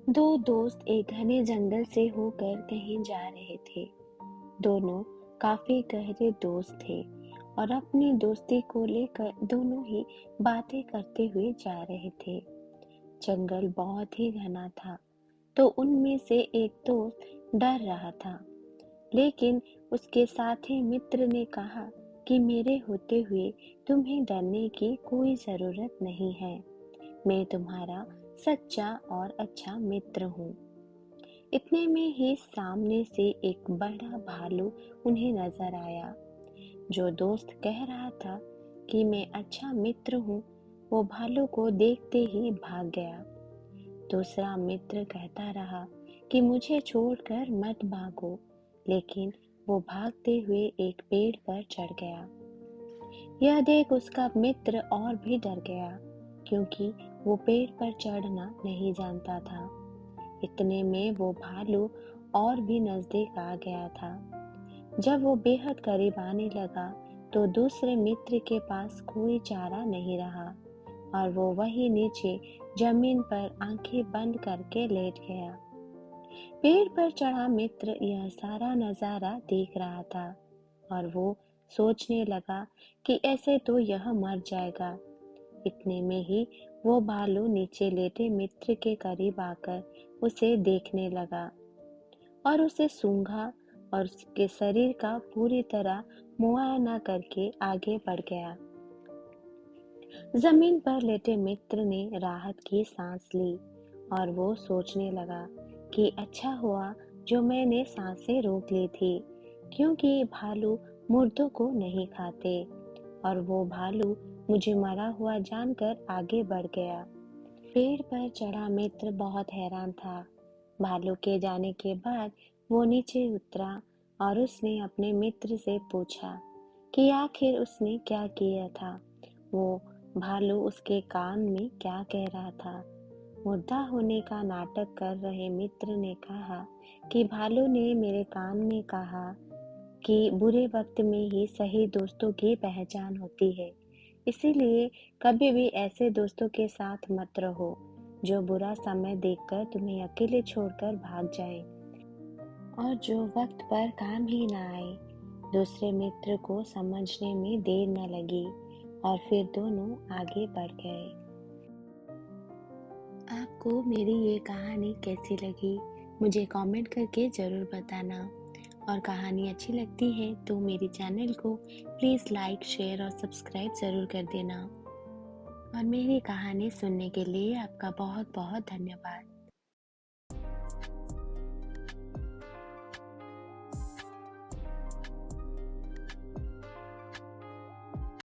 दो दोस्त एक घने जंगल से होकर कहीं जा रहे थे। दोनों काफी गहरे दोस्त थे और अपनी दोस्ती को लेकर दोनों ही बातें करते हुए जा रहे थे। जंगल बहुत ही घना था, तो उनमें से एक दोस्त डर रहा था, लेकिन उसके साथी मित्र ने कहा कि मेरे होते हुए तुम्हें डरने की कोई जरूरत नहीं है। मैं तुम्हारा सच्चा और अच्छा मित्र हूँ। इतने में ही सामने से एक बड़ा भालू उन्हें नजर आया। जो दोस्त कह रहा था कि मैं अच्छा मित्र हूँ, वो भालू को देखते ही भाग गया। दूसरा मित्र कहता रहा कि मुझे छोड़कर मत भागो, लेकिन वो भागते हुए एक पेड़ पर चढ़ गया। यह देख उसका मित्र और भी डर गया, क्योंकि वो पेड़ पर चढ़ना नहीं जानता था। इतने में वो भालू और भी नजदीक आ गया था। जब वो बेहद करीब आने लगा, तो दूसरे मित्र के पास कोई चारा नहीं रहा और वो वहीं नीचे जमीन पर आंखें बंद करके लेट गया। पेड़ पर चढ़ा मित्र यह सारा नजारा देख रहा था और वो सोचने लगा कि ऐसे तो यह मर जाएगा। इतने में ही वो भालू नीचे लेटे मित्र के करीब आकर उसे देखने लगा और उसे सूंघा और उसके शरीर का पूरी तरह मुआयना करके आगे बढ़ गया। जमीन पर लेटे मित्र ने राहत की सांस ली और वो सोचने लगा कि अच्छा हुआ जो मैंने सांसें रोक ली थी, क्योंकि भालू मुर्दों को नहीं खाते। और वो भालू मुझे मरा हुआ जानकर आगे बढ़ गया। पेड़ पर चढ़ा मित्र बहुत हैरान था। भालू के जाने के बाद वो नीचे उतरा और उसने अपने मित्र से पूछा कि आखिर उसने क्या किया था। वो भालू उसके कान में क्या कह रहा था। मुर्दा होने का नाटक कर रहे मित्र ने कहा कि भालू ने मेरे कान में कहा कि बुरे वक्त में ही सही दोस्तों की पहचान होती है। इसीलिए कभी भी ऐसे दोस्तों के साथ मत रहो जो बुरा समय देखकर तुम्हें अकेले छोड़कर भाग जाए और जो वक्त पर काम ही ना आए। दूसरे मित्र को समझने में देर न लगी और फिर दोनों आगे बढ़ गए। आपको मेरी ये कहानी कैसी लगी, मुझे कमेंट करके ज़रूर बताना। और कहानी अच्छी लगती है तो मेरे चैनल को प्लीज़ लाइक, शेयर और सब्सक्राइब ज़रूर कर देना। और मेरी कहानी सुनने के लिए आपका बहुत बहुत धन्यवाद।